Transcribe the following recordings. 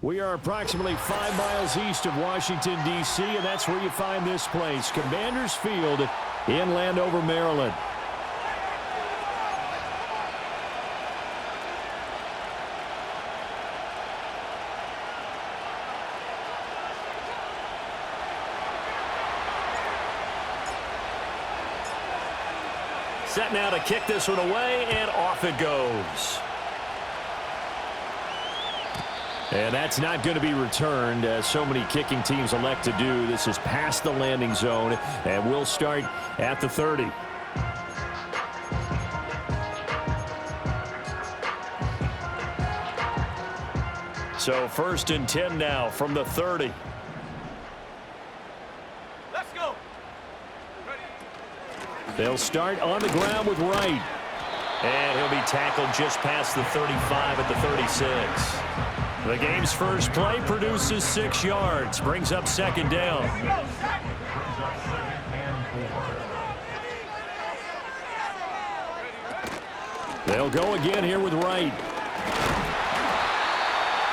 We are approximately 5 miles east of Washington, D.C., and that's where you find this place, Commanders Field in Landover, Maryland. Set now to kick this one away, and off it goes. And that's not going to be returned, as so many kicking teams elect to do. This is past the landing zone, and we'll start at the 30. So 1st and 10 now from the 30. Let's go. They'll start on the ground with Wright. And he'll be tackled just past the 35 at the 36. The game's first play produces 6 yards, brings up 2nd down. They'll go again here with Wright.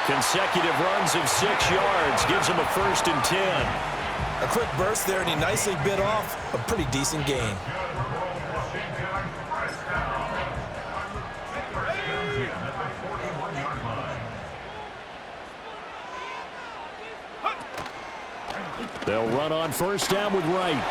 Consecutive runs of 6 yards gives him a 1st and 10. A quick burst there, and he nicely bit off a pretty decent gain. They'll run on 1st down with Wright.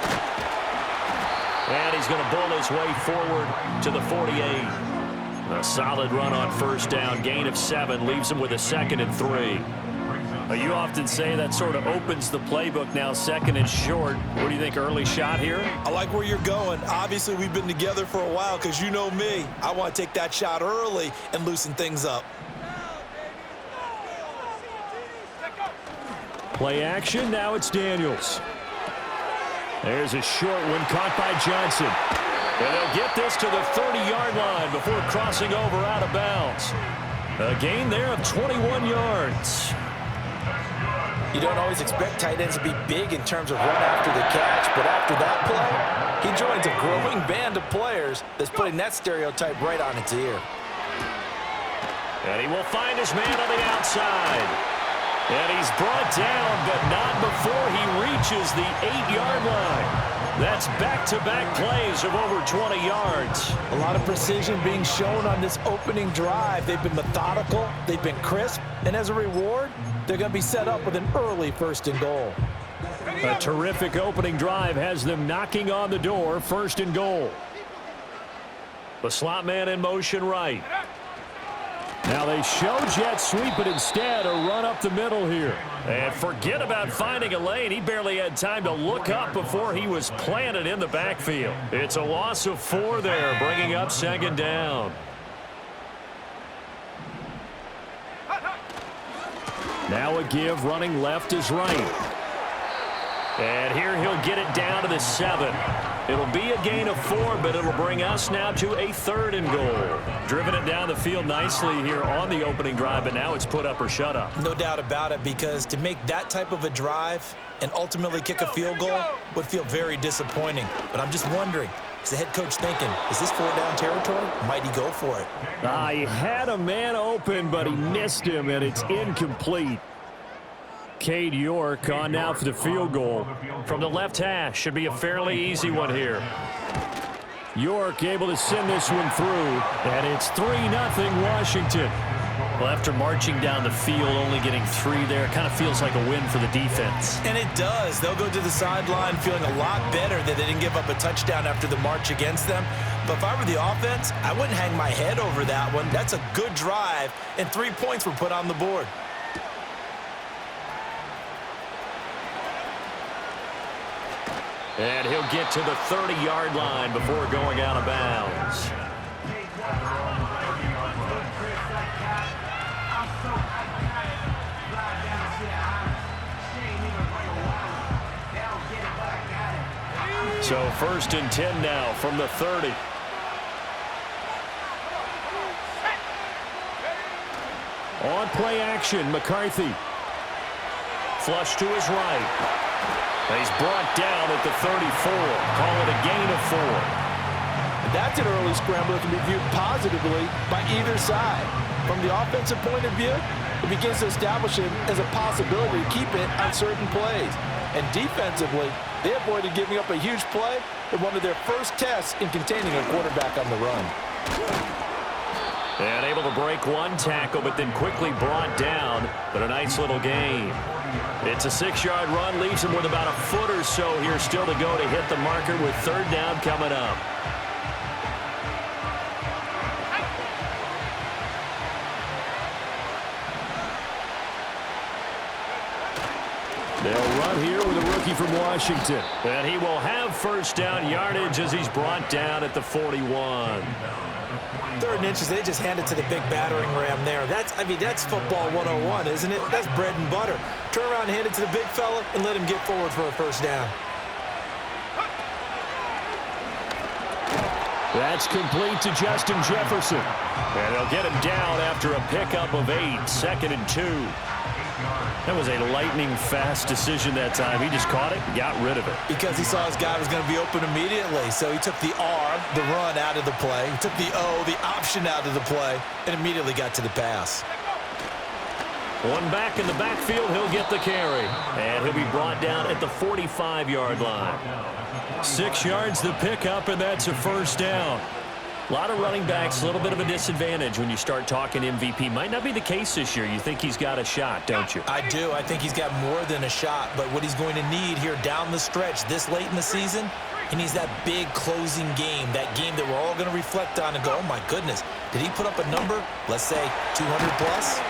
And he's going to bull his way forward to the 48. A solid run on 1st down. Gain of 7 leaves him with a 2nd and 3. You often say that sort of opens the playbook now, 2nd and short. What do you think, early shot here? I like where you're going. Obviously, we've been together for a while because you know me. I want to take that shot early and loosen things up. Play action, now it's Daniels. There's a short one caught by Johnson. And they'll get this to the 30-yard line before crossing over out of bounds. A gain there of 21 yards. You don't always expect tight ends to be big in terms of run after the catch, but after that play, he joins a growing band of players that's putting that stereotype right on its ear. And he will find his man on the outside. And he's brought down, but not before he reaches the 8-yard line. That's back-to-back plays of over 20 yards. A lot of precision being shown on this opening drive. They've been methodical, they've been crisp, and as a reward, they're going to be set up with an early 1st and goal. A terrific opening drive has them knocking on the door, 1st and goal. The slot man in motion right. Now they show jet sweep, but instead a run up the middle here. And forget about finding a lane. He barely had time to look up before he was planted in the backfield. It's a loss of 4 there, bringing up 2nd down. Now a give, running left is right. And here he'll get it down to the 7. It'll be a gain of 4, but it'll bring us now to a 3rd and goal. Driven it down the field nicely here on the opening drive, but now it's put up or shut up. No doubt about it, because to make that type of a drive and ultimately kick a field goal would feel very disappointing. But I'm just wondering, is the head coach thinking, is this 4-down territory? Might he go for it? He had a man open, but he missed him, and it's incomplete. Cade York on now for the field goal. From the left hash, should be a fairly easy one here. York able to send this one through, and it's 3-0 Washington. Well, after marching down the field, only getting 3 there, kind of feels like a win for the defense. And it does. They'll go to the sideline feeling a lot better that they didn't give up a touchdown after the march against them. But if I were the offense, I wouldn't hang my head over that one. That's a good drive, and 3 points were put on the board. And he'll get to the 30-yard line before going out of bounds. So 1st and 10 now from the 30. On play action, McCarthy. Flush to his right. He's brought down at the 34. Call it a gain of 4. And that's an early scramble that can be viewed positively by either side. From the offensive point of view, it begins to establish it as a possibility to keep it on certain plays. And defensively, they avoided giving up a huge play in one of their first tests in containing a quarterback on the run. And able to break one tackle, but then quickly brought down. But a nice little game. It's a 6-yard run, leaves him with about a foot or so here still to go to hit the marker with third down coming up. They'll run here with a rookie from Washington. And he will have first down yardage as he's brought down at the 41. 3rd and inches, they just hand it to the big battering ram there. That's football 101, isn't it? That's bread and butter. Turn around and hand it to the big fella and let him get forward for a first down. That's complete to Justin Jefferson. And they'll get him down after a pickup of 8, 2nd and 2. That was a lightning-fast decision that time. He just caught it and got rid of it. Because he saw his guy was going to be open immediately. So he took the R, the run, out of the play. He took the O, the option, out of the play, and immediately got to the pass. One back in the backfield, he'll get the carry. And he'll be brought down at the 45-yard line. 6 yards the pickup, and that's a first down. A lot of running backs, a little bit of a disadvantage when you start talking MVP. Might not be the case this year. You think he's got a shot, don't you? I do. I think he's got more than a shot. But what he's going to need here down the stretch this late in the season, he needs that big closing game, that game that we're all going to reflect on and go, oh, my goodness, did he put up a number, let's say, 200 plus?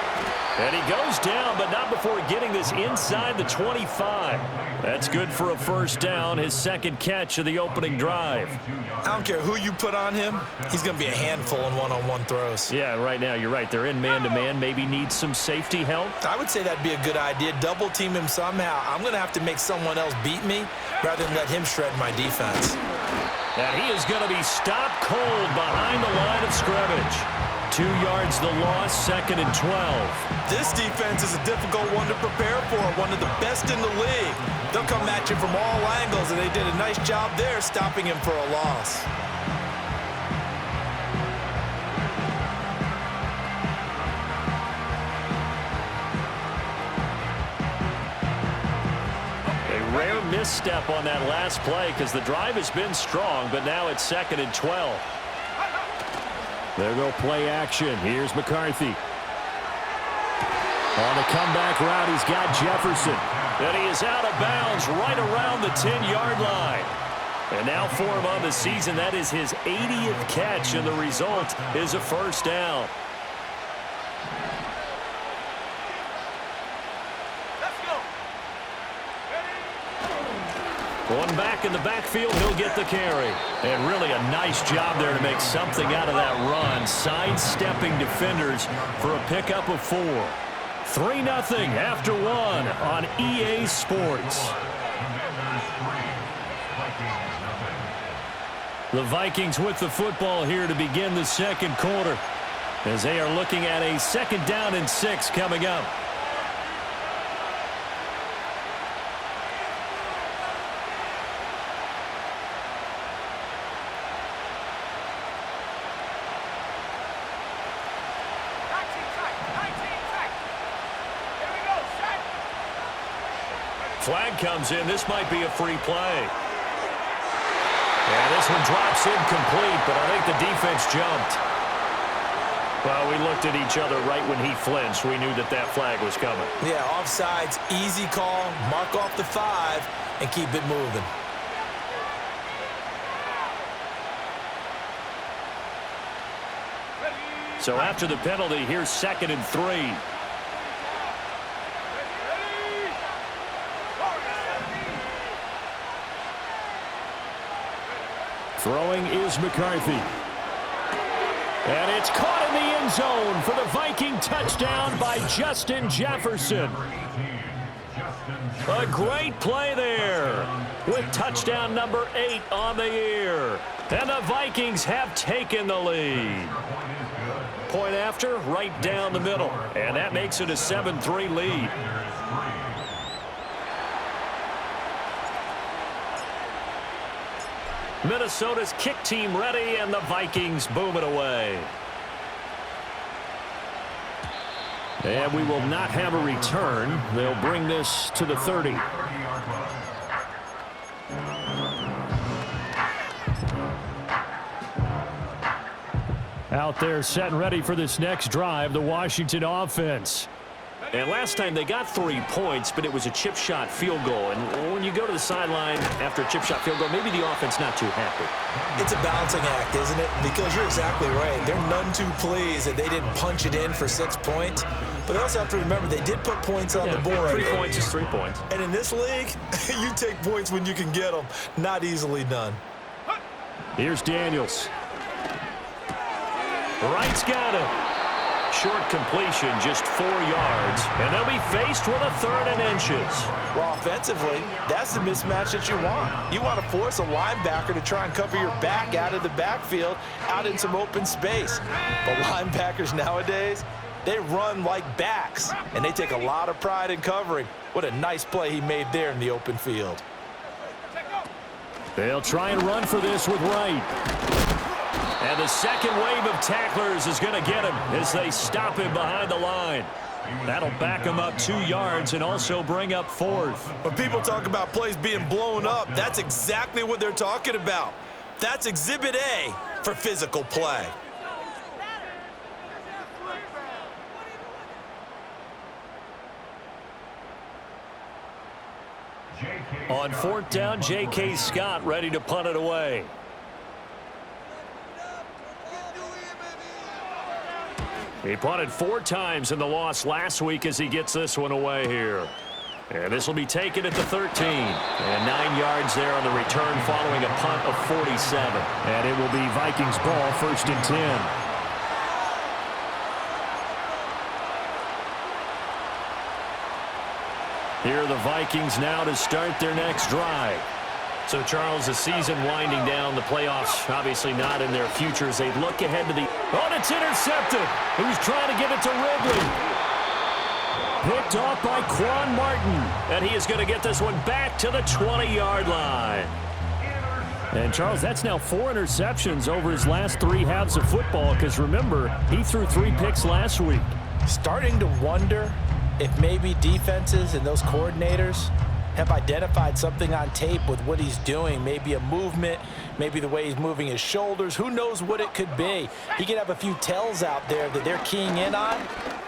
And he goes down, but not before getting this inside the 25. That's good for a first down, his 2nd catch of the opening drive. I don't care who you put on him, he's going to be a handful in one-on-one throws. Yeah, right now, you're right. They're in man-to-man, maybe needs some safety help. I would say that'd be a good idea. Double team him somehow. I'm going to have to make someone else beat me rather than let him shred my defense. And he is going to be stopped cold behind the line of scrimmage. 2 yards the loss, 2nd and 12. This defense is a difficult one to prepare for, one of the best in the league. They'll come at you from all angles, and they did a nice job there stopping him for a loss. A rare misstep on that last play because the drive has been strong, but now it's 2nd and 12. There go play action. Here's McCarthy. On the comeback route, he's got Jefferson. And he is out of bounds right around the 10-yard line. And now for him on the season, that is his 80th catch, and the result is a first down. One back in the backfield, he'll get the carry. And really a nice job there to make something out of that run, sidestepping defenders for a pickup of 4. 3-0 after 1 on EA Sports. The Vikings with the football here to begin the 2nd quarter as they are looking at a 2nd down and 6 coming up. Flag comes in. This might be a free play. And this one drops incomplete, but I think the defense jumped. Well, we looked at each other right when he flinched. We knew that that flag was coming. Yeah, offsides, easy call, mark off the 5, and keep it moving. So after the penalty, here's 2nd and 3. Throwing is McCarthy. And it's caught in the end zone for the Viking touchdown by Justin Jefferson. A great play there with touchdown number 8 on the year. And the Vikings have taken the lead. Point after, right down the middle. And that makes it a 7-3 lead. Minnesota's kick team ready, and the Vikings boom it away. And we will not have a return. They'll bring this to the 30. Out there set and ready for this next drive, the Washington offense. And last time they got 3 points, but it was a chip shot field goal. And when you go to the sideline after a chip shot field goal, maybe the offense not too happy. It's a balancing act, isn't it? Because you're exactly right. They're none too pleased that they didn't punch it in for 6 points. But they also have to remember they did put points on the board. 3 points is 3 points. And in this league, you take points when you can get them. Not easily done. Here's Daniels. Wright's got him. Short completion, just 4 yards, and they'll be faced with a 3rd and inches. Well, offensively, that's the mismatch that you want. You want to force a linebacker to try and cover your back out of the backfield, out in some open space. But linebackers nowadays, they run like backs, and they take a lot of pride in covering. What a nice play he made there in the open field. They'll try and run for this with Wright. And the second wave of tacklers is going to get him as they stop him behind the line. That'll back him up 2 yards and also bring up 4th. When people talk about plays being blown up, that's exactly what they're talking about. That's Exhibit A for physical play. On 4th down, J.K. Scott ready to punt it away. He punted 4 times in the loss last week as he gets this one away here. And this will be taken at the 13. And 9 yards there on the return following a punt of 47. And it will be Vikings ball, 1st and 10. Here are the Vikings now to start their next drive. So, Charles, the season winding down, the playoffs obviously not in their future as they look ahead to the... Oh, and it's intercepted. He was trying to give it to Ridley. Picked off by Quan Martin. And he is going to get this one back to the 20-yard line. And, Charles, that's now 4 interceptions over his last 3 halves of football because, remember, he threw 3 picks last week. Starting to wonder if maybe defenses and those coordinators have identified something on tape with what he's doing. Maybe a movement, maybe the way he's moving his shoulders. Who knows what it could be? He could have a few tells out there that they're keying in on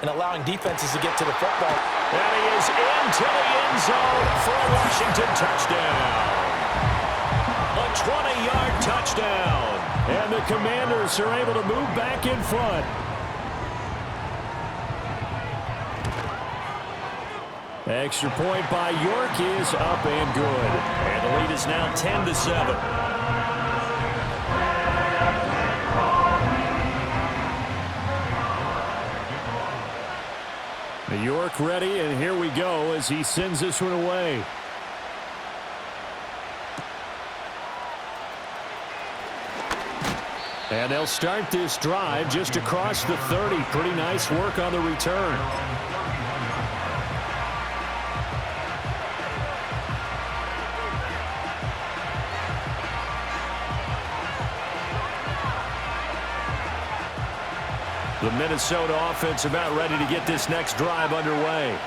and allowing defenses to get to the football. And he is into the end zone for a Washington touchdown. A 20-yard touchdown. And the Commanders are able to move back in front. Extra point by York is up and good. And the lead is now 10-7. York ready, and here we go as he sends this one away. And they'll start this drive just across the 30. Pretty nice work on the return. The Minnesota offense about ready to get this next drive underway.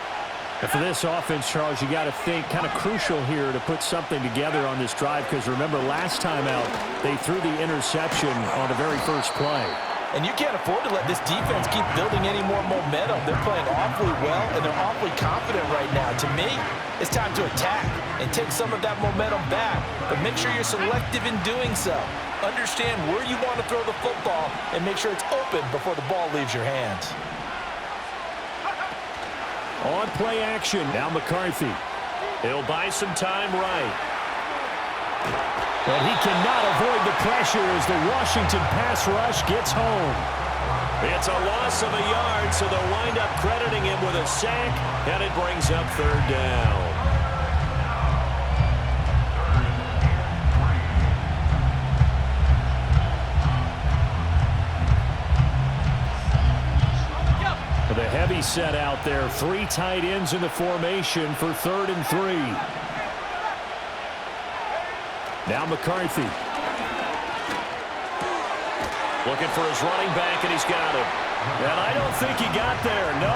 And for this offense, Charles, you got to think kind of crucial here to put something together on this drive because remember last time out they threw the interception on the very first play. And you can't afford to let this defense keep building any more momentum. They're playing awfully well, and they're awfully confident right now. To me, it's time to attack and take some of that momentum back. But make sure you're selective in doing so. Understand where you want to throw the football and make sure it's open before the ball leaves your hands. On play action, now McCarthy. He'll buy some time right. And he cannot avoid the pressure as the Washington pass rush gets home. It's a loss of a yard, so they'll wind up crediting him with a sack, and it brings up 3rd down. The heavy set out there, 3 tight ends in the formation for 3rd and 3. Now McCarthy Looking for his running back, and he's got him. And I don't think he got there, no.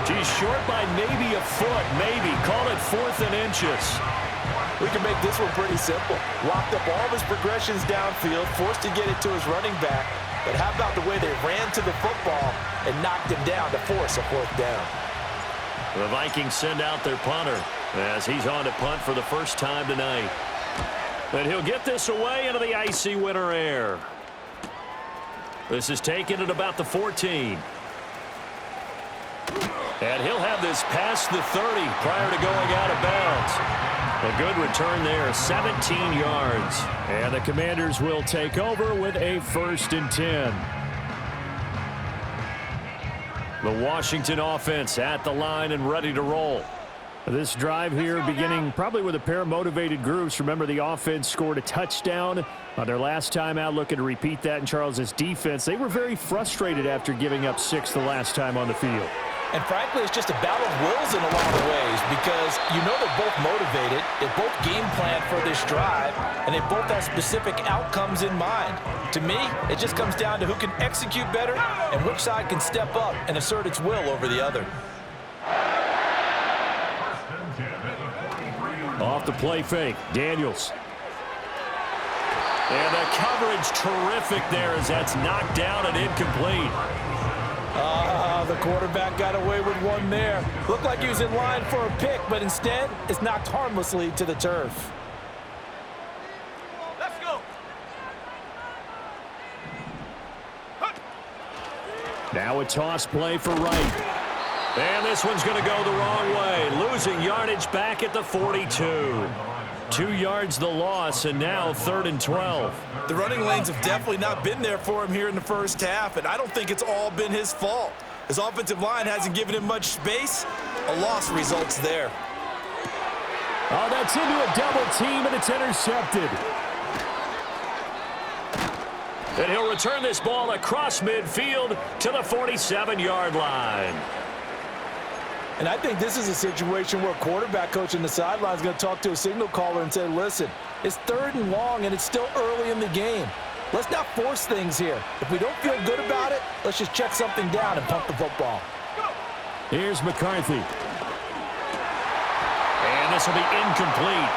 He's short by maybe a foot, maybe. Call it 4th and inches. We can make this one pretty simple. Locked up all of his progressions downfield, forced to get it to his running back. But how about the way they ran to the football and knocked him down to force a 4th down? The Vikings send out their punter as he's on to punt for the first time tonight. And he'll get this away into the icy winter air. This is taken at about the 14. And he'll have this past the 30 prior to going out of bounds. A good return there, 17 yards. And the Commanders will take over with a 1st and 10. The Washington offense at the line and ready to roll. This drive here beginning probably with a pair of motivated groups. Remember, the offense scored a touchdown on their last time out, looking to repeat that in Charles's defense. They were very frustrated after giving up 6 the last time on the field. And frankly, it's just a battle of wills in a lot of ways because you know they're both motivated, they both game plan for this drive, and they both have specific outcomes in mind. To me, it just comes down to who can execute better and which side can step up and assert its will over the other. Off the play fake, Daniels. And the coverage terrific there as that's knocked down and incomplete. The quarterback got away with one there. Looked like he was in line for a pick, but instead, it's knocked harmlessly to the turf. Let's go. Now a toss play for Wright. And this one's going to go the wrong way. Losing yardage back at the 42. 2 yards the loss, and now 3rd and 12. The running lanes have definitely not been there for him here in the first half, and I don't think it's all been his fault. His offensive line hasn't given him much space. A loss results there. Oh, that's into a double team, and it's intercepted. And he'll return this ball across midfield to the 47-yard line. And I think this is a situation where a quarterback coach on the sideline is going to talk to a signal caller and say, listen, it's 3rd and long, and it's still early in the game. Let's not force things here. If we don't feel good about it, let's just check something down and pump the football. Here's McCarthy. And this will be incomplete.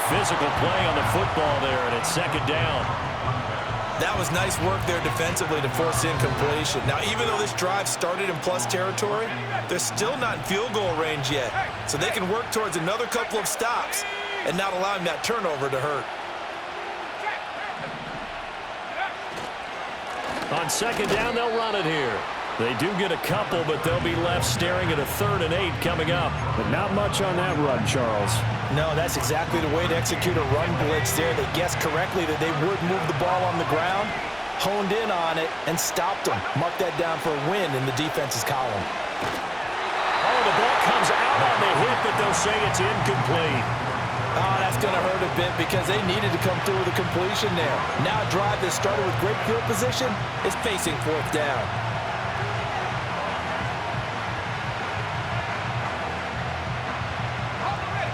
Physical play on the football there, and it's 2nd down. That was nice work there defensively to force incompletion. Now, even though this drive started in plus territory, they're still not in field goal range yet. So they can work towards another couple of stops and not allowing that turnover to hurt. On 2nd down, they'll run it here. They do get a couple, but they'll be left staring at a 3rd and 8 coming up. But not much on that run, Charles. No, that's exactly the way to execute a run blitz there. They guessed correctly that they would move the ball on the ground, honed in on it, and stopped them. Mark that down for a win in the defense's column. Oh, the ball comes out on the hit, but they'll say it's incomplete. Oh, that's going to hurt a bit because they needed to come through with a completion there. Now a drive that started with great field position is facing 4th down.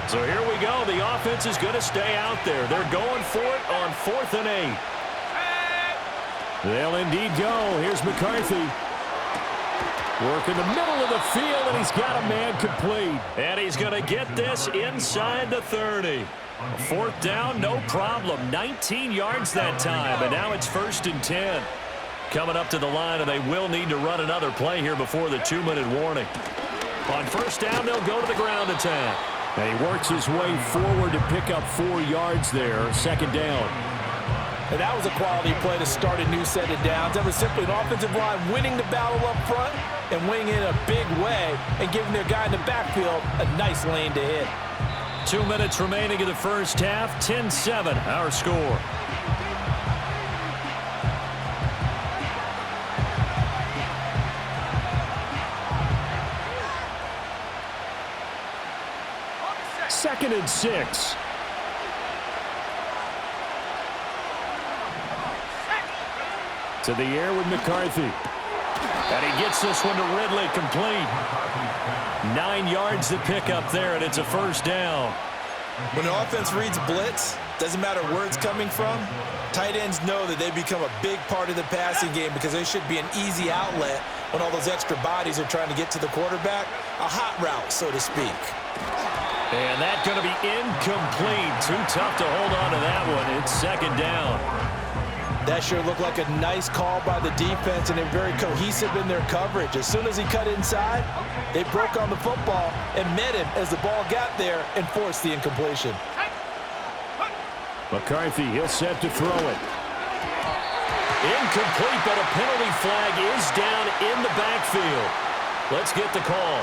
So here we go. The offense is going to stay out there. They're going for it on 4th and 8. They'll indeed go. Here's McCarthy. Work in the middle of the field, and he's got a man complete. And he's going to get this inside the 30. 4th down, no problem. 19 yards that time, and now it's 1st and 10. Coming up to the line, and they will need to run another play here before the 2-minute warning. On 1st down, they'll go to the ground attack. And he works his way forward to pick up 4 yards there, 2nd down. And that was a quality play to start a new set of downs. That was simply an offensive line winning the battle up front and winning in a big way and giving their guy in the backfield a nice lane to hit. 2 minutes remaining in the first half, 10-7 our score. Second and 6. To the air with McCarthy. And he gets this one to Ridley complete. 9 yards to pick up there, and it's a 1st down. When the offense reads blitz, doesn't matter where it's coming from, tight ends know that they become a big part of the passing game because they should be an easy outlet when all those extra bodies are trying to get to the quarterback. A hot route, so to speak. And that's going to be incomplete. Too tough to hold on to that one. It's second down. That sure looked like a nice call by the defense, and they're very cohesive in their coverage. As soon as he cut inside, they broke on the football and met him as the ball got there and forced the incompletion. McCarthy, he'll set to throw it. Incomplete, but a penalty flag is down in the backfield. Let's get the call.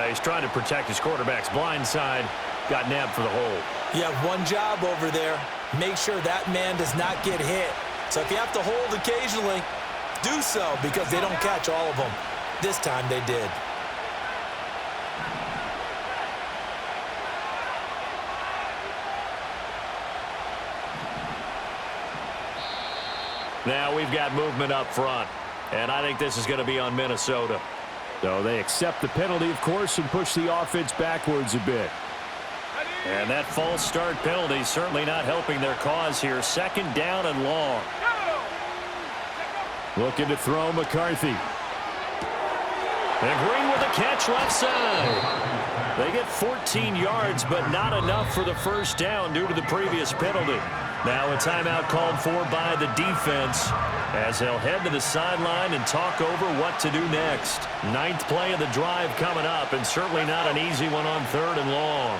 He's trying to protect his quarterback's blind side. Got nabbed for the hold. You have one job over there. Make sure that man does not get hit. So if you have to hold occasionally, do so because they don't catch all of them. This time they did. Now we've got movement up front, and I think this is going to be on Minnesota. So they accept the penalty, of course, and push the offense backwards a bit. And that false start penalty certainly not helping their cause here. Second down and long. Looking to throw McCarthy. And Green with a catch left side. They get 14 yards, but not enough for the first down due to the previous penalty. Now a timeout called for by the defense as they'll head to the sideline and talk over what to do next. Ninth play of the drive coming up, and certainly not an easy one on third and long.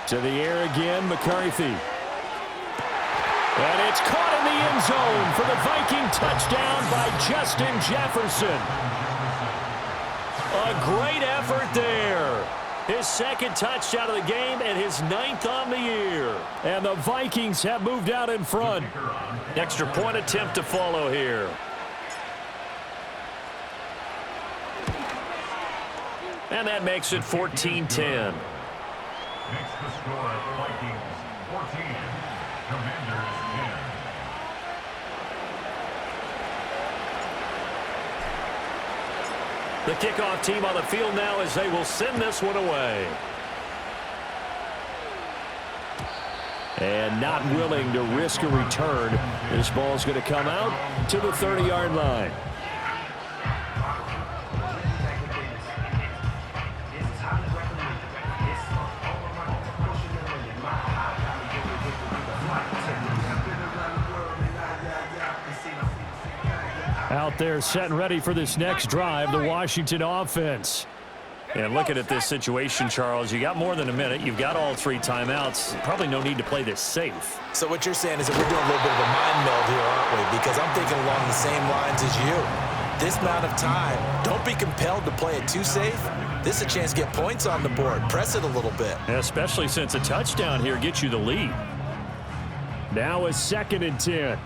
To the air again, McCarthy. And it's caught in the end zone for the Viking touchdown by Justin Jefferson. A great effort there. His second touchdown of the game and his 9th on the year. And the Vikings have moved out in front. Extra point attempt to follow here. And that makes it 14-10. Makes the score Vikings 14, Commanders 10. The kickoff team on the field now as they will send this one away. And not willing to risk a return. This ball's going to come out to the 30-yard line. Out there set and ready for this next drive, the Washington offense. And looking at this situation, Charles, you got more than a minute. You've got all 3 timeouts. Probably no need to play this safe. So what you're saying is that we're doing a little bit of a mind meld here, aren't we? Because I'm thinking along the same lines as you. This amount of time, don't be compelled to play it too safe. This is a chance to get points on the board. Press it a little bit. Especially since a touchdown here gets you the lead. Now a 2nd and 10.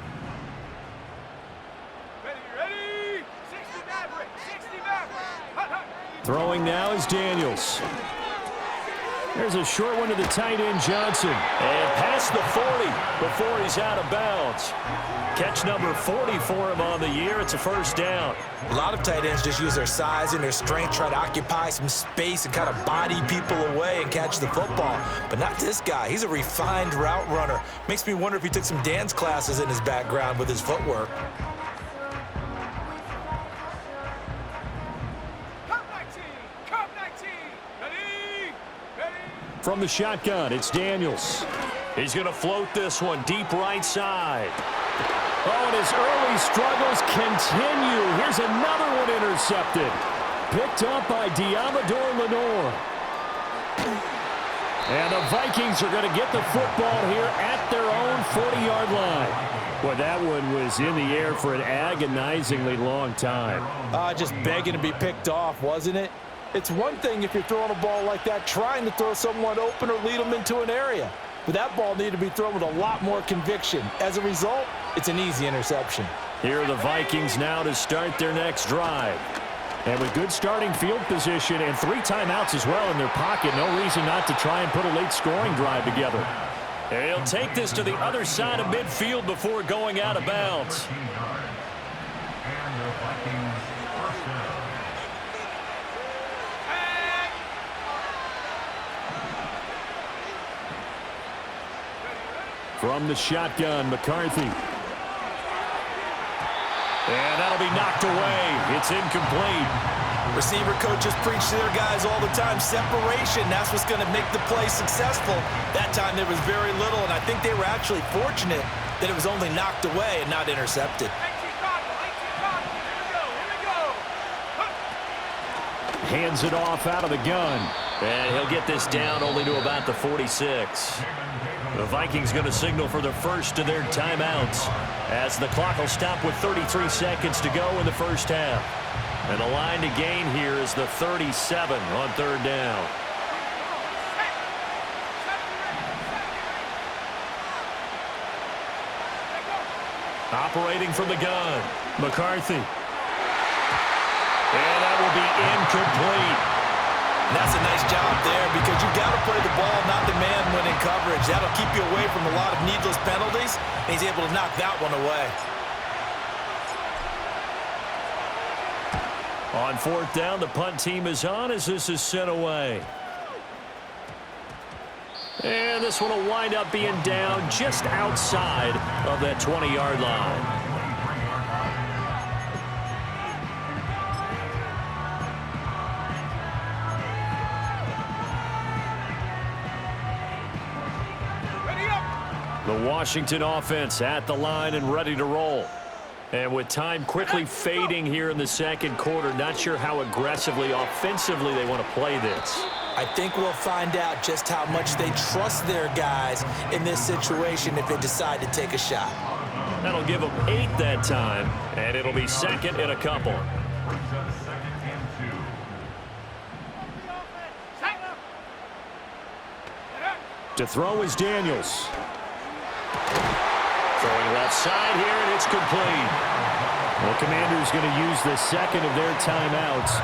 Throwing now is Daniels. There's a short one to the tight end, Johnson. And past the 40 before he's out of bounds. Catch number 40 for him on the year. It's a first down. A lot of tight ends just use their size and their strength, try to occupy some space and kind of body people away and catch the football. But not this guy. He's a refined route runner. Makes me wonder if he took some dance classes in his background with his footwork. From the shotgun, it's Daniels. He's going to float this one deep right side. Oh, and his early struggles continue. Here's another one intercepted. Picked up by Diamador Lenore. And the Vikings are going to get the football here at their own 40-yard line. Boy, that one was in the air for an agonizingly long time. Just begging to be picked off, wasn't it? It's one thing if you're throwing a ball like that, trying to throw someone open or lead them into an area. But that ball needed to be thrown with a lot more conviction. As a result, it's an easy interception. Here are the Vikings now to start their next drive. And with good starting field position and 3 timeouts as well in their pocket, no reason not to try and put a late scoring drive together. And he'll take this to the other side of midfield before going out of bounds. And the Vikings first down. From the shotgun, McCarthy. And that'll be knocked away. It's incomplete. Receiver coaches preach to their guys all the time. Separation, that's what's going to make the play successful. That time there was very little, and I think they were actually fortunate that it was only knocked away and not intercepted. Hands it off out of the gun. And he'll get this down only to about the 46. The Vikings going to signal for the first of their timeouts as the clock will stop with 33 seconds to go in the first half. And the line to gain here is the 37 on third down. Operating from the gun, McCarthy. And that will be incomplete. That's a nice job there because you've got to play the ball, not the man when in coverage. That'll keep you away from a lot of needless penalties, and he's able to knock that one away. On fourth down, the punt team is on as this is sent away. And this one will wind up being down just outside of that 20-yard line. The Washington offense at the line and ready to roll. And with time quickly fading here in the second quarter, not sure how aggressively, offensively they want to play this. I think we'll find out just how much they trust their guys in this situation if they decide to take a shot. That'll give them 8 that time, and it'll be second and a couple. To throw is Daniels. Throwing left side here, and it's complete. The Commanders going to use the second of their timeouts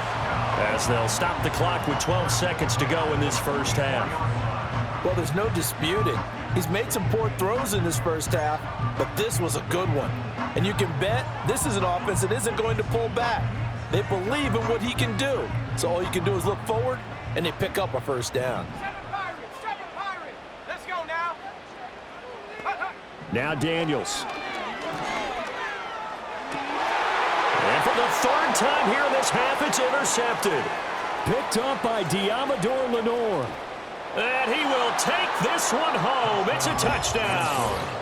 as they'll stop the clock with 12 seconds to go in this first half. Well, there's no disputing. He's made some poor throws in this first half, but this was a good one. And you can bet this is an offense that isn't going to pull back. They believe in what he can do. So all you can do is look forward, and they pick up a first down. Now Daniels. And for the third time here in this half, it's intercepted. Picked up by Diamador Lenore. And he will take this one home. It's a touchdown.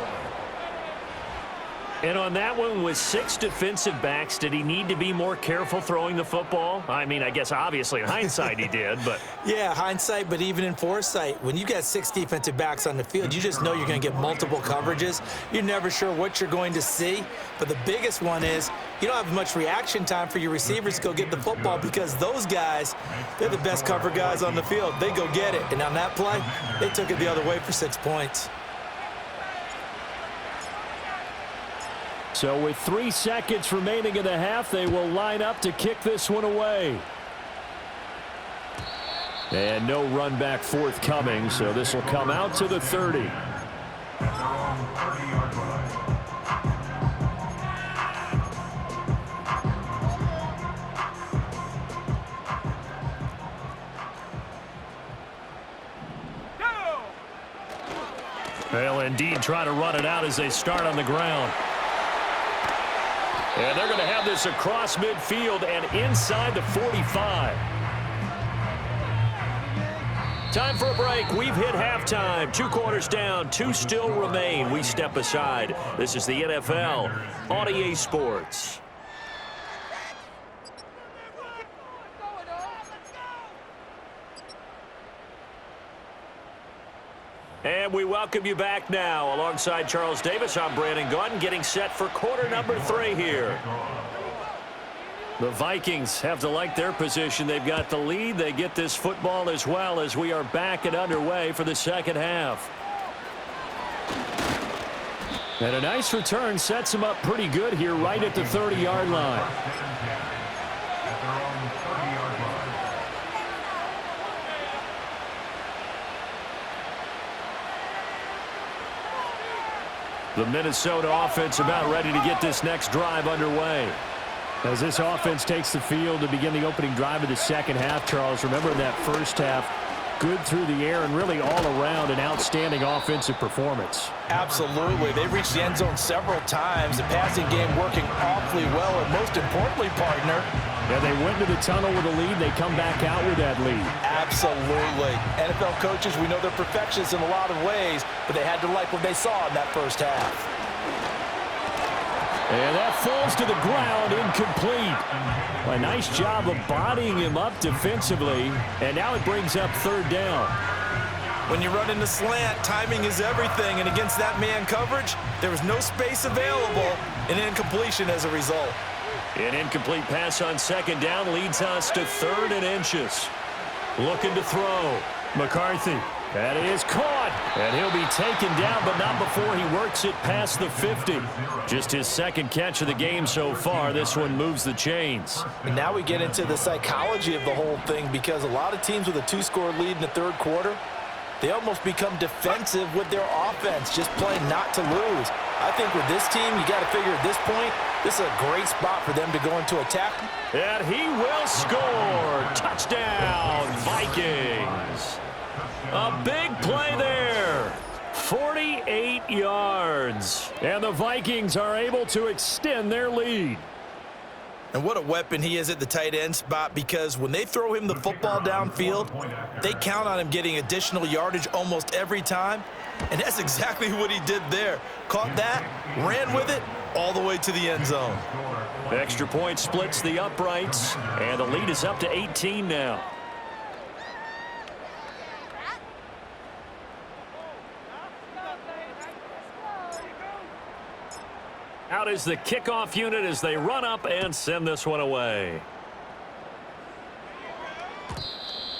And on that one, with 6 defensive backs, did he need to be more careful throwing the football? I mean, I guess obviously in hindsight he did, but... Yeah, hindsight, but even in foresight, when you got 6 defensive backs on the field, you just know you're going to get multiple coverages. You're never sure what you're going to see. But the biggest one is you don't have much reaction time for your receivers to go get the football because those guys, they're the best cover guys on the field. They go get it. And on that play, they took it the other way for 6 points. So with 3 seconds remaining in the half, they will line up to kick this one away. And no run back forthcoming, so this will come out to the 30. They'll indeed try to run it out as they start on the ground. And they're going to have this across midfield and inside the 45. Time for a break. We've hit halftime. 2 quarters down. 2 still remain. We step aside. This is the NFL on EA Sports. And we welcome you back now. Alongside Charles Davis, I'm Brandon Gaudin, getting set for quarter number 3 here. The Vikings have to like their position. They've got the lead. They get this football as well as we are back and underway for the second half. And a nice return sets them up pretty good here right at the 30-yard line. The Minnesota offense about ready to get this next drive underway. As this offense takes the field to begin the opening drive of the second half, Charles, remember in that first half, good through the air and really all around an outstanding offensive performance. Absolutely. They reached the end zone several times. The passing game working awfully well, and most importantly, partner, yeah, they went to the tunnel with a lead. They come back out with that lead. Absolutely. NFL coaches, we know they're perfectionists in a lot of ways, but they had to like what they saw in that first half. And that falls to the ground, incomplete. A nice job of bodying him up defensively, and now it brings up third down. When you run in the slant, timing is everything, and against that man coverage, there was no space available, and incompletion as a result. An incomplete pass on second down leads us to 3rd and inches. Looking to throw. McCarthy. That is caught. And he'll be taken down, but not before he works it past the 50. Just his second catch of the game so far. This one moves the chains. And now we get into the psychology of the whole thing, because a lot of teams with a 2-score lead in the third quarter, they almost become defensive with their offense, just playing not to lose. I think with this team, you got to figure at this point, this is a great spot for them to go into attack. And he will score. Touchdown, Vikings. A big play there. 48 yards. And the Vikings are able to extend their lead. And what a weapon he is at the tight end spot, because when they throw him the football downfield, they count on him getting additional yardage almost every time. And that's exactly what he did there. Caught that, ran with it, all the way to the end zone. The extra point splits the uprights, and the lead is up to 18 now. Out is the kickoff unit as they run up and send this one away.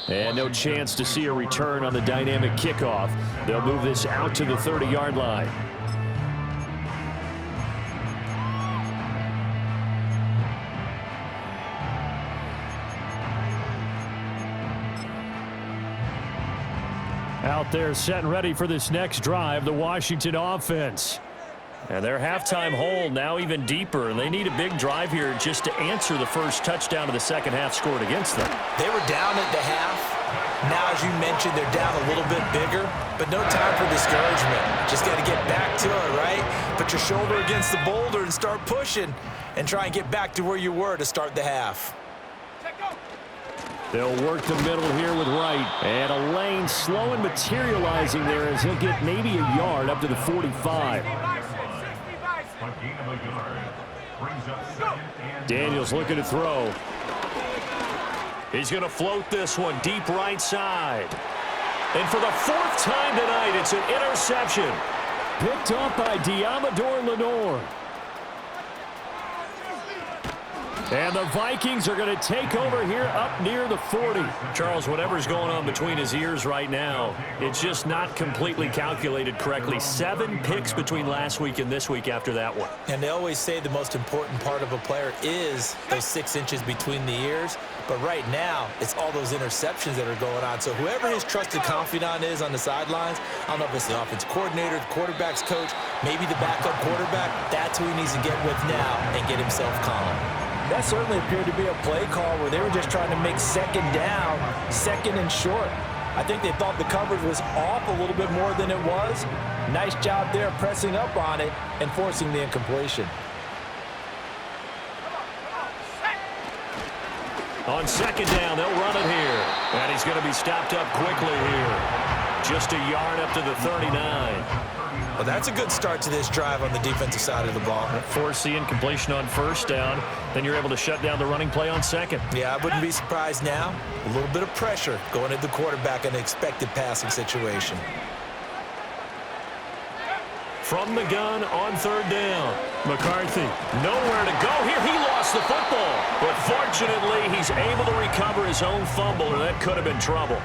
And no chance to see a return on the dynamic kickoff. They'll move this out to the 30-yard line. Out there set and ready for this next drive, the Washington offense. And their halftime hole now even deeper, and they need a big drive here just to answer the first touchdown of the second half scored against them. They were down at the half. Now, as you mentioned, they're down a little bit bigger, but no time for discouragement. Just got to get back to it, right? Put your shoulder against the boulder and start pushing and try and get back to where you were to start the half. They'll work the middle here with Wright. And a lane slow and materializing there as he'll get maybe a yard up to the 45. Daniels looking to throw. He's going to float this one deep right side. And for the 4th time tonight, it's an interception. Picked up by Diamador Lenore. And the Vikings are going to take over here up near the 40. Charles, whatever's going on between his ears right now, it's just not completely calculated correctly. 7 picks between last week and this week after that one. And they always say the most important part of a player is those 6 inches between the ears. But right now, it's all those interceptions that are going on. So whoever his trusted confidant is on the sidelines, I don't know if it's the offense coordinator, the quarterback's coach, maybe the backup quarterback, that's who he needs to get with now and get himself calm. That certainly appeared to be a play call where they were just trying to make second down, second and short. I think they thought the coverage was off a little bit more than it was. Nice job there pressing up on it and forcing the incompletion. On second down, they'll run it here. And he's going to be stopped up quickly here. Just a yard up to the 39. Well, that's a good start to this drive on the defensive side of the ball. Force the incompletion on first down. Then you're able to shut down the running play on second. Yeah, I wouldn't be surprised now. A little bit of pressure going at the quarterback in an expected passing situation. From the gun on third down. McCarthy, nowhere to go here. He lost the football. But fortunately, he's able to recover his own fumble, or that could have been trouble.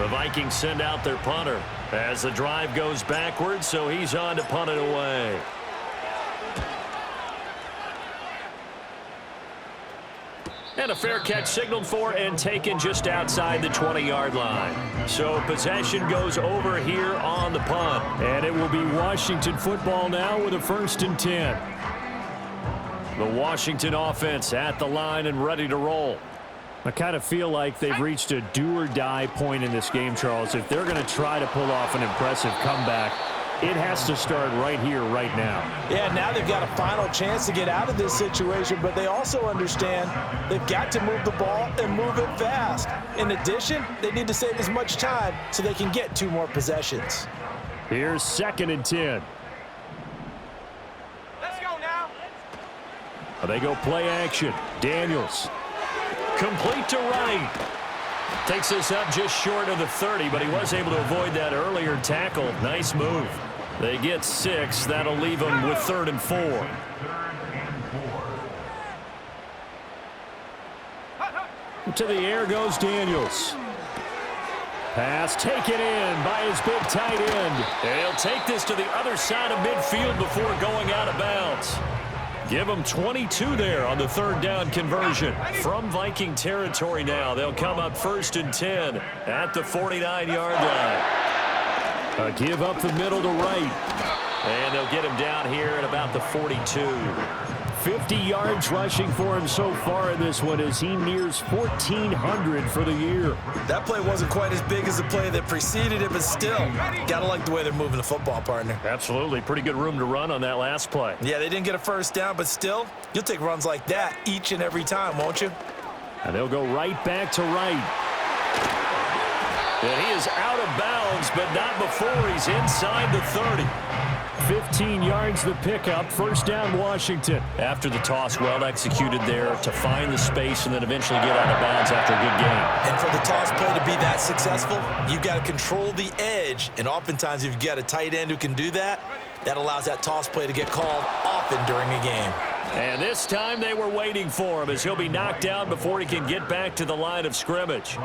The Vikings send out their punter as the drive goes backwards, so he's on to punt it away. And a fair catch signaled for and taken just outside the 20-yard line. So possession goes over here on the punt. And it will be Washington football now with a 1st and 10. The Washington offense at the line and ready to roll. I kind of feel like they've reached a do-or-die point in this game, Charles. If they're going to try to pull off an impressive comeback, it has to start right here, right now. Yeah, now they've got a final chance to get out of this situation, but they also understand they've got to move the ball and move it fast. In addition, they need to save as much time so they can get 2 more possessions. Here's 2nd and 10. Let's go now. They go play action. Daniels. Complete to Wright. Takes this up just short of the 30, but he was able to avoid that earlier tackle. Nice move. They get 6. That'll leave them with 3rd and 4. To the air goes Daniels. Pass taken in by his big tight end. He'll take this to the other side of midfield before going out of bounds. Give them 22 there on the 3rd down conversion. From Viking territory now, they'll come up 1st and 10 at the 49-yard line. A give up the middle to Wright. And they'll get him down here at about the 42. 50 yards rushing for him so far in this one as he nears 1,400 for the year. That play wasn't quite as big as the play that preceded it, but still, got to like the way they're moving the football, partner. Absolutely. Pretty good room to run on that last play. Yeah, they didn't get a 1st down, but still, you'll take runs like that each and every time, won't you? And they'll go right back to Wright. And he is out of bounds, but not before he's inside the 30. 15 yards the pickup, 1st down Washington. After the toss, well executed there to find the space and then eventually get out of bounds after a good game. And for the toss play to be that successful, you've got to control the edge. And oftentimes, if you've got a tight end who can do that, that allows that toss play to get called often during a game. And this time they were waiting for him as he'll be knocked down before he can get back to the line of scrimmage.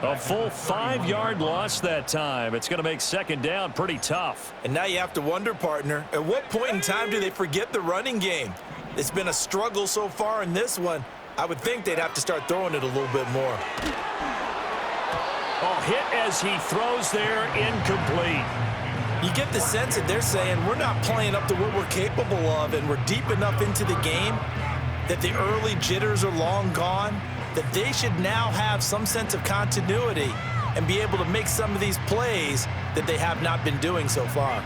A full 5-yard loss that time. It's going to make 2nd down pretty tough. And now you have to wonder, partner, at what point in time do they forget the running game? It's been a struggle so far in this one. I would think they'd have to start throwing it a little bit more. Oh, hit as he throws there, incomplete. You get the sense that they're saying we're not playing up to what we're capable of, and we're deep enough into the game that the early jitters are long gone, that they should now have some sense of continuity and be able to make some of these plays that they have not been doing so far.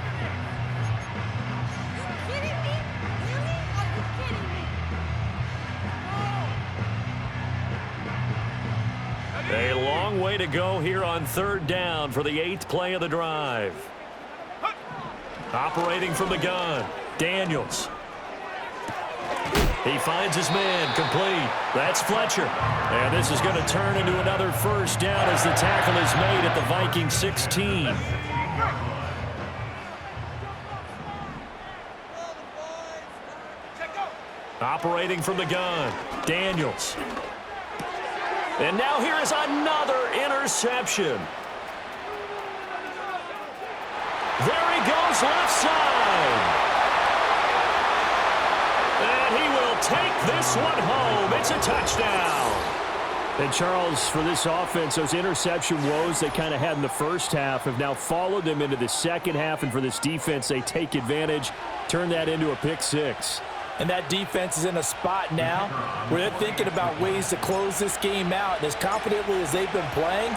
A long way to go here on 3rd down for the 8th play of the drive. Operating from the gun, Daniels. He finds his man, complete. That's Fletcher. And this is going to turn into another 1st down as the tackle is made at the Vikings 16. Operating from the gun, Daniels. And now here is another interception. There he goes left side. And he will take this one home. It's a touchdown. And Charles, for this offense, those interception woes they kind of had in the first half have now followed them into the second half. And for this defense, they take advantage, turn that into a pick 6. And that defense is in a spot now where they're thinking about ways to close this game out. And as confidently as they've been playing,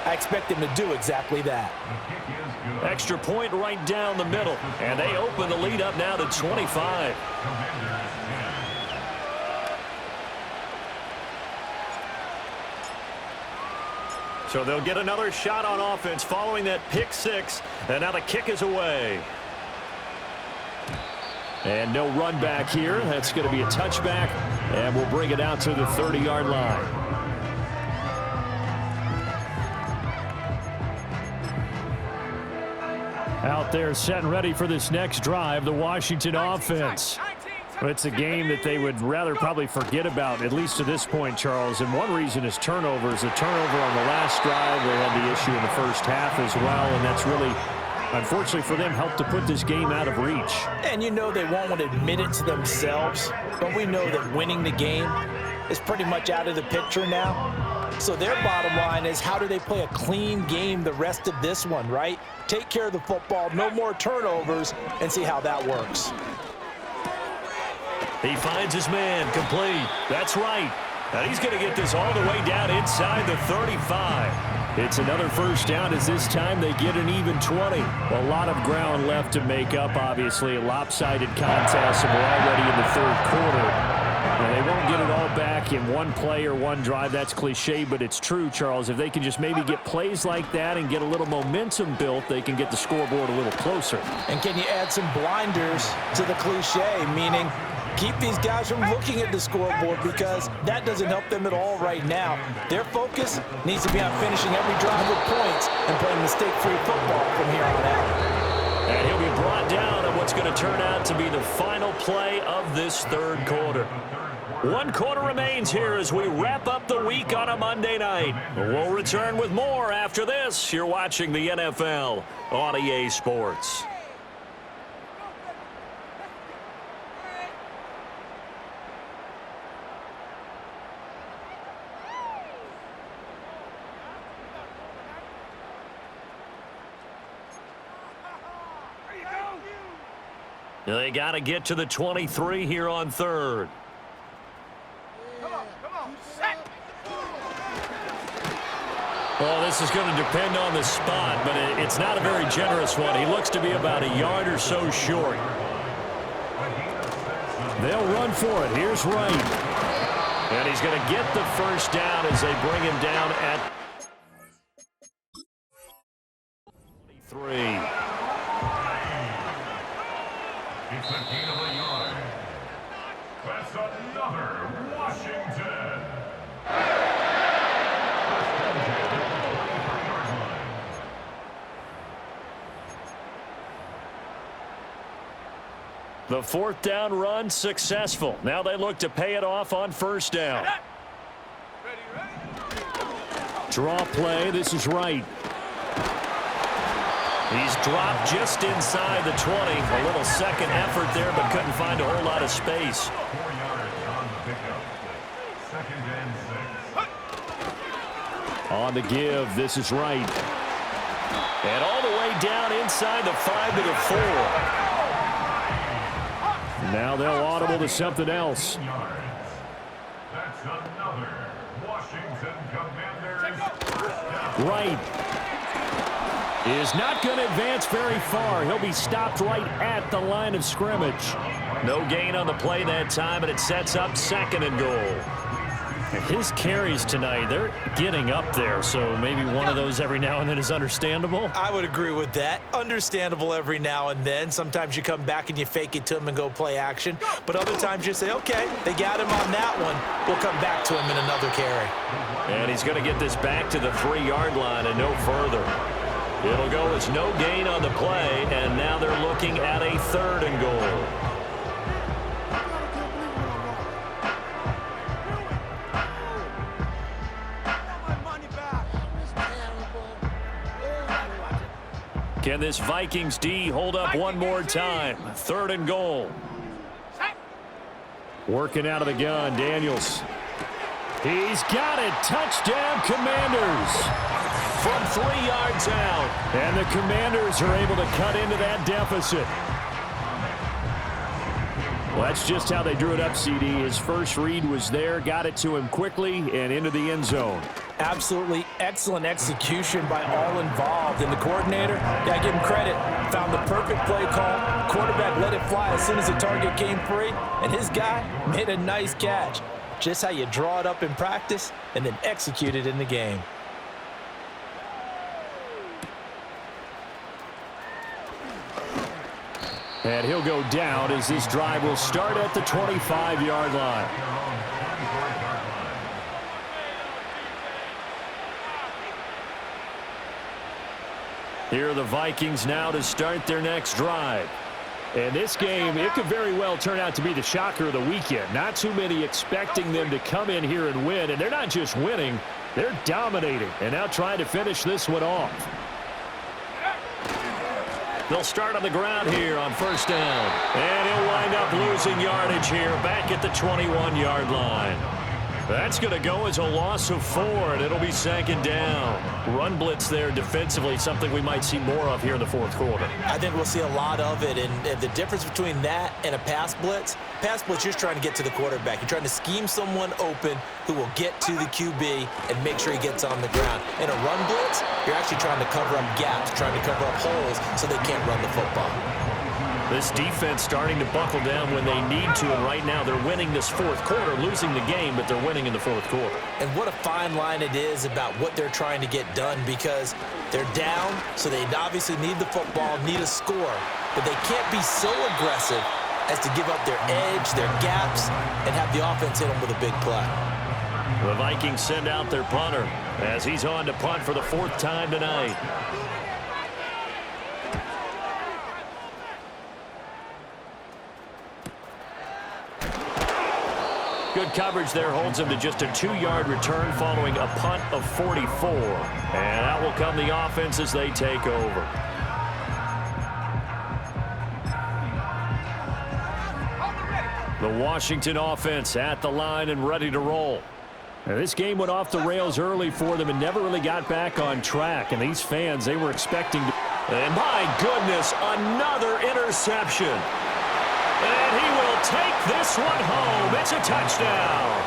I expect them to do exactly that. Extra point right down the middle. And they open the lead up now to 25. So they'll get another shot on offense following that pick 6. And now the kick is away. And no run back here. That's going to be a touchback. And we'll bring it out to the 30-yard line. Out there set and ready for this next drive, the Washington offense. It's a game that they would rather probably forget about, at least to this point, Charles. And one reason is turnovers. A turnover on the last drive. They had the issue in the first half as well, and that's really, unfortunately for them, helped to put this game out of reach. And you know they won't want to admit it to themselves, but we know that winning the game is pretty much out of the picture now. So their bottom line is, how do they play a clean game the rest of this one, right? Take care of the football, no more turnovers, and see how that works. He finds his man, complete. That's right. And he's going to get this all the way down inside the 35. It's another first down as this time they get an even 20. A lot of ground left to make up, obviously. A lopsided contest, and we're already in the third quarter. And they won't get it all back in one play or one drive. That's cliche, but it's true, Charles. If they can just maybe get plays like that and get a little momentum built, they can get the scoreboard a little closer. And can you add some blinders to the cliche, meaning keep these guys from looking at the scoreboard, because that doesn't help them at all right now. Their focus needs to be on finishing every drive with points and playing mistake-free football from here on out. And he'll be brought down on what's going to turn out to be the final play of this third quarter. 1 quarter remains here as we wrap up the week on a Monday night. We'll return with more after this. You're watching the NFL on EA Sports. They got to get to the 23 here on third. Well, this is going to depend on the spot, but it's not a very generous one. He looks to be about a yard or so short. They'll run for it. Here's Wright. And he's going to get the first down as they bring him down at 23. It's a gain of a yard. That's another Washington. The fourth down run successful. Now they look to pay it off on first down. Draw play. This is Wright. He's dropped just inside the 20. A little second effort there, but couldn't find a whole lot of space. 4 yards on the pickup. 2nd and 6. On the give, this is Wright. And all the way down inside the 5 to the 4. Now they'll audible to something else. That's another Washington Commanders. Wright is not going to advance very far. He'll be stopped right at the line of scrimmage. No gain on the play that time, and it sets up 2nd and goal. His carries tonight, they're getting up there, so maybe one of those every now and then is understandable. I would agree with that. Understandable every now and then. Sometimes you come back and you fake it to him and go play action. But other times you say, okay, they got him on that one. We'll come back to him in another carry. And he's going to get this back to the 3-yard line and no further. It'll go as no gain on the play, and now they're looking at a 3rd and goal. Can this Vikings D hold up one more time? 3rd and goal. Working out of the gun, Daniels. He's got it. Touchdown, Commanders. From 3 yards out. And the Commanders are able to cut into that deficit. Well, that's just how they drew it up, CD. His first read was there, got it to him quickly, and into the end zone. Absolutely excellent execution by all involved. And the coordinator, got to give him credit, found the perfect play call. Quarterback let it fly as soon as the target came free, and his guy made a nice catch. Just how you draw it up in practice and then execute it in the game. And he'll go down as this drive will start at the 25-yard line. Here are the Vikings now to start their next drive. And this game, it could very well turn out to be the shocker of the weekend. Not too many expecting them to come in here and win. And they're not just winning, they're dominating. And now trying to finish this one off. They'll start on the ground here on first down. And he'll wind up losing yardage here back at the 21-yard line. That's going to go as a loss of 4, and it'll be 2nd down. Run blitz there defensively, something we might see more of here in the 4th quarter. I think we'll see a lot of it, and the difference between that and a pass blitz, you're just trying to get to the quarterback. You're trying to scheme someone open who will get to the QB and make sure he gets on the ground. In a run blitz, you're actually trying to cover up gaps, trying to cover up holes so they can't run the football. This defense starting to buckle down when they need to, and right now they're winning this 4th quarter, losing the game, but they're winning in the 4th quarter. And what a fine line it is about what they're trying to get done, because they're down, so they obviously need the football, need a score, but they can't be so aggressive as to give up their edge, their gaps, and have the offense hit them with a big play. The Vikings send out their punter as he's on to punt for the 4th time tonight. Good coverage there holds him to just a 2-yard return following a punt of 44. And that will come the offense as they take over. The Washington offense at the line and ready to roll. Now, this game went off the rails early for them and never really got back on track. And these fans, they were expecting to... And my goodness, another interception. And he will take this one home. It's a touchdown.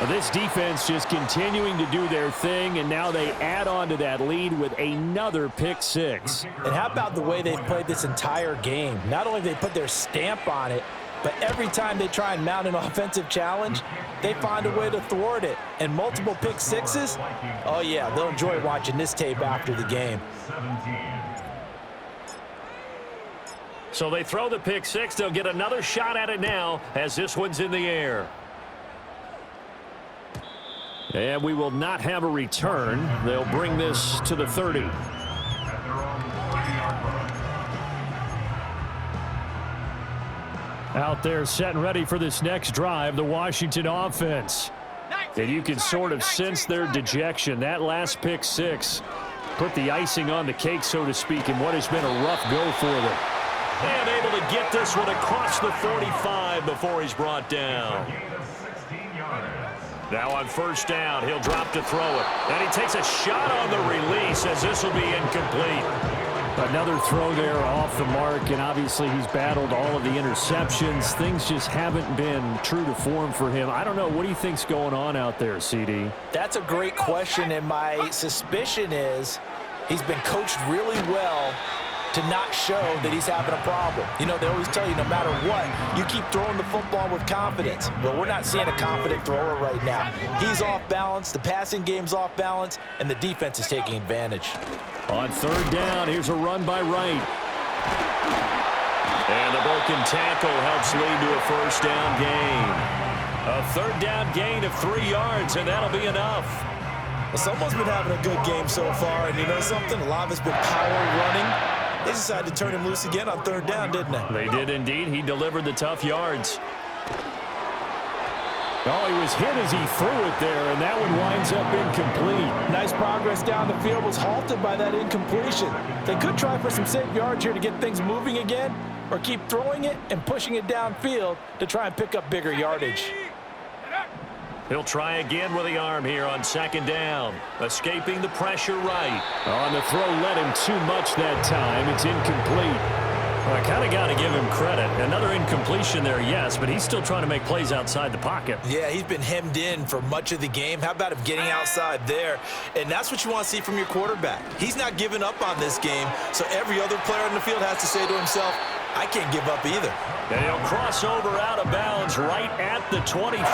This defense just continuing to do their thing, and now they add on to that lead with another pick 6. And how about the way they've played this entire game? Not only they put their stamp on it, but every time they try and mount an offensive challenge, they find a way to thwart it. And multiple pick 6s, oh yeah, they'll enjoy watching this tape after the game. So they throw the pick 6. They'll get another shot at it now as this one's in the air. And we will not have a return. They'll bring this to the 30. Out there set and ready for this next drive, the Washington offense. And you can sort of sense their dejection. That last pick 6 put the icing on the cake, so to speak, in what has been a rough go for them. And able to get this one across the 45 before he's brought down. Now on 1st down, he'll drop to throw it. And he takes a shot on the release as this will be incomplete. Another throw there off the mark, and obviously he's battled all of the interceptions. Things just haven't been true to form for him. I don't know. What do you think's going on out there, CD? That's a great question, and my suspicion is he's been coached really well to not show that he's having a problem. You know, they always tell you no matter what, you keep throwing the football with confidence. Well, we're not seeing a confident thrower right now. He's off balance, the passing game's off balance, and the defense is taking advantage. On 3rd down, here's a run by Wright. And the broken tackle helps lead to a 1st down gain. A 3rd down gain of 3 yards, and that'll be enough. Well, someone's been having a good game so far, and you know something? A lot of it's been power running. They decided to turn him loose again on 3rd down, didn't they? They did indeed. He delivered the tough yards. Oh, he was hit as he threw it there, and that one winds up incomplete. Nice progress down the field, was halted by that incompletion. They could try for some safe yards here to get things moving again, or keep throwing it and pushing it downfield to try and pick up bigger yardage. He'll try again with the arm here on 2nd down. Escaping the pressure right. On the throw, led him too much that time. It's incomplete. Well, I kind of got to give him credit. Another incompletion there, yes, but he's still trying to make plays outside the pocket. Yeah, he's been hemmed in for much of the game. How about him getting outside there? And that's what you want to see from your quarterback. He's not giving up on this game, so every other player on the field has to say to himself, I can't give up either. And he'll cross over out of bounds right at the 25.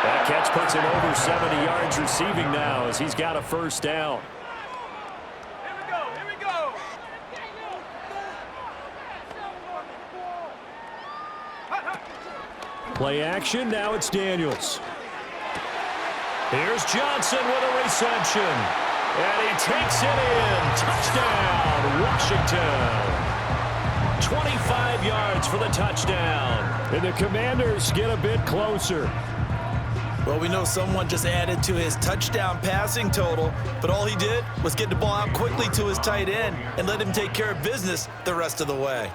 That catch puts him over 70 yards receiving now as he's got a 1st down. Here we go. Play action, now it's Daniels. Here's Johnson with a reception. And he takes it in. Touchdown, Washington. 25 yards for the touchdown. And the Commanders get a bit closer. Well, we know someone just added to his touchdown passing total, but all he did was get the ball out quickly to his tight end and let him take care of business the rest of the way.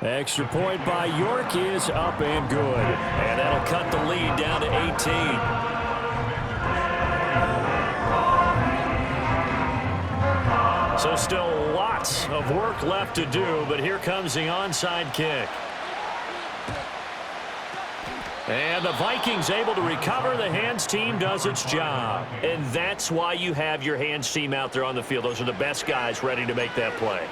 Extra point by York is up and good. And that'll cut the lead down to 18. So still lots of work left to do, but here comes the onside kick. And the Vikings able to recover. The hands team does its job. And that's why you have your hands team out there on the field. Those are the best guys ready to make that play.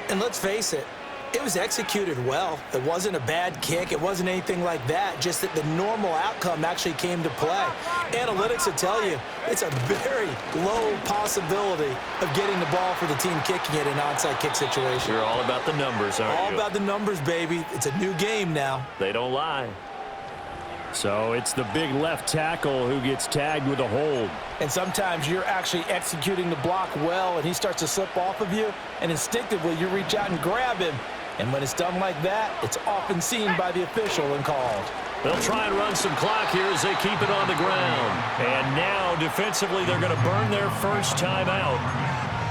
And let's face it, it was executed well. It wasn't a bad kick. It wasn't anything like that. Just that the normal outcome actually came to play. Analytics will tell you it's a very low possibility of getting the ball for the team kicking it in an onside kick situation. You're all about the numbers, aren't you? All about the numbers, baby. It's a new game now. They don't lie. So it's the big left tackle who gets tagged with a hold. And sometimes you're actually executing the block well, and he starts to slip off of you, and instinctively you reach out and grab him. And when it's done like that, it's often seen by the official and called. They'll try and run some clock here as they keep it on the ground. And now, defensively, they're going to burn their first timeout.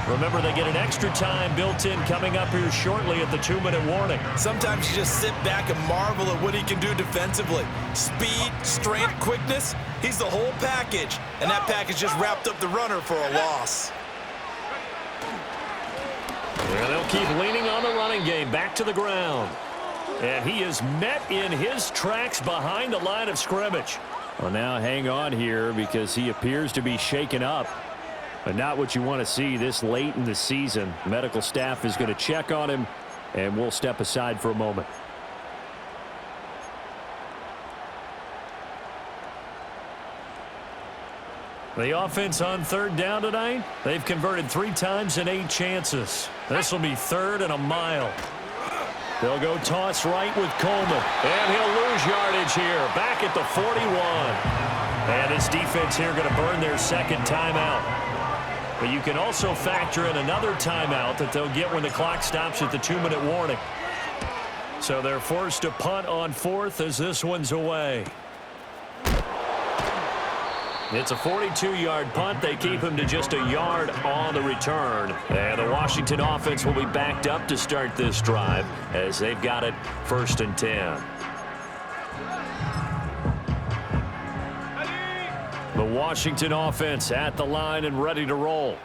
Remember, they get an extra time built in coming up here shortly at the 2-minute warning. Sometimes you just sit back and marvel at what he can do defensively. Speed, strength, quickness, he's the whole package. And that package just wrapped up the runner for a loss. And they'll keep leaning on the running game back to the ground. And he is met in his tracks behind the line of scrimmage. Well, now hang on here because he appears to be shaken up. But not what you want to see this late in the season. Medical staff is going to check on him, and we'll step aside for a moment. The offense on third down tonight, they've converted 3 times in 8 chances. This will be 3rd and a mile. They'll go toss right with Coleman, and he'll lose yardage here, back at the 41. And this defense here going to burn their second timeout. But you can also factor in another timeout that they'll get when the clock stops at the 2-minute warning. So they're forced to punt on 4th as this one's away. It's a 42-yard punt. They keep him to just a yard on the return. And the Washington offense will be backed up to start this drive as they've got it 1st and 10. The Washington offense at the line and ready to roll.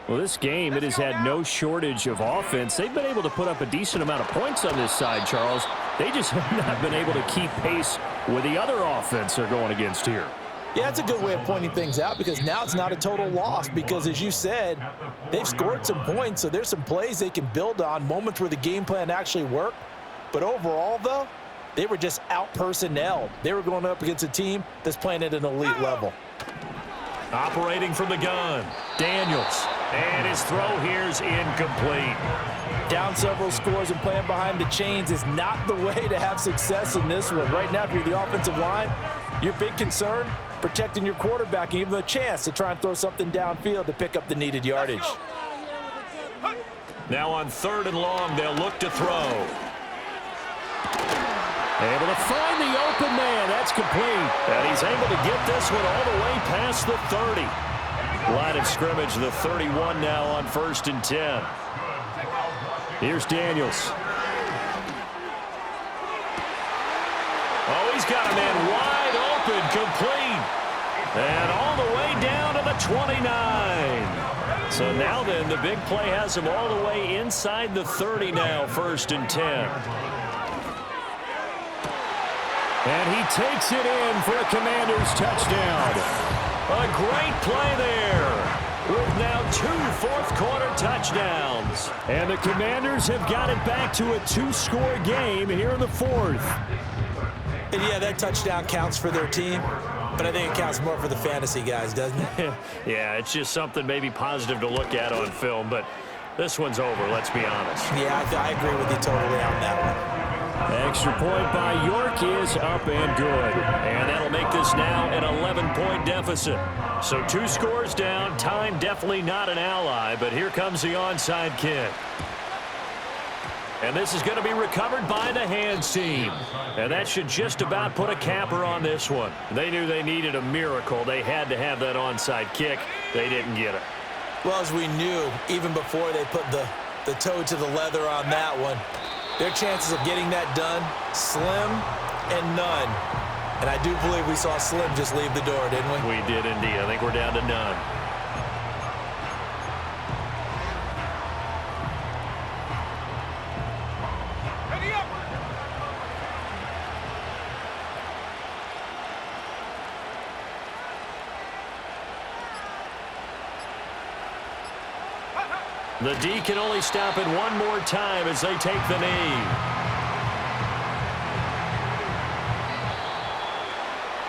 Well, this game, it has had no shortage of offense. They've been able to put up a decent amount of points on this side, Charles. They just have not been able to keep pace with the other offense they're going against here. Yeah, it's a good way of pointing things out because now it's not a total loss because, as you said, they've scored some points, so there's some plays they can build on, moments where the game plan actually worked. But overall, though, they were just out-personnelled. They were going up against a team that's playing at an elite level. Operating from the gun, Daniels. And his throw here's incomplete. Down several scores and playing behind the chains is not the way to have success in this one. Right now, if you're the offensive line, your big concern, protecting your quarterback and give him a chance to try and throw something downfield to pick up the needed yardage. Now on 3rd and long, they'll look to throw. Able to find the open man. That's complete. And he's able to get this one all the way past the 30. Line of scrimmage, the 31 now on 1st and 10. Here's Daniels. Oh, he's got a man wide open, complete. And all the way down to the 29. So now then, the big play has him all the way inside the 30 now, 1st and 10. And he takes it in for a Commanders touchdown. A great play there with now 2 fourth-quarter touchdowns. And the Commanders have got it back to a 2-score game here in the 4th. And yeah, that touchdown counts for their team, but I think it counts more for the fantasy guys, doesn't it? Yeah, it's just something maybe positive to look at on film, but this one's over, let's be honest. Yeah, I agree with you totally on that one. Extra point by York is up and good. And that'll make this now an 11-point deficit. So 2 scores down. Time definitely not an ally, but here comes the onside kick. And this is going to be recovered by the hands team. And that should just about put a capper on this one. They knew they needed a miracle. They had to have that onside kick. They didn't get it. Well, as we knew, even before they put the toe to the leather on that one, Their chances of getting that done, slim and none. And I do believe we saw Slim just leave the door, didn't we? We did indeed. I think we're down to none. The D can only stop it one more time as they take the knee.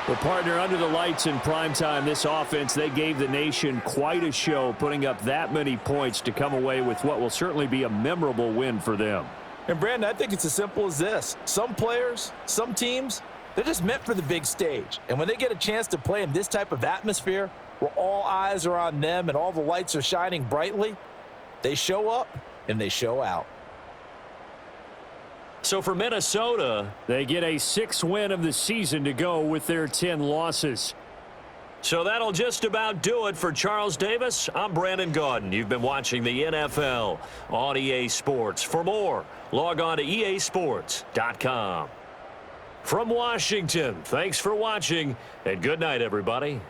Well, partner, under the lights in primetime, this offense, they gave the nation quite a show, putting up that many points to come away with what will certainly be a memorable win for them. And, Brandon, I think it's as simple as this. Some players, some teams, they're just meant for the big stage. And when they get a chance to play in this type of atmosphere where all eyes are on them and all the lights are shining brightly, they show up and they show out. So for Minnesota, they get a 6th win of the season to go with their 10 losses. So that'll just about do it for Charles Davis. I'm Brandon Gaudin. You've been watching the NFL on EA Sports. For more, log on to easports.com. From Washington, thanks for watching, and good night, everybody.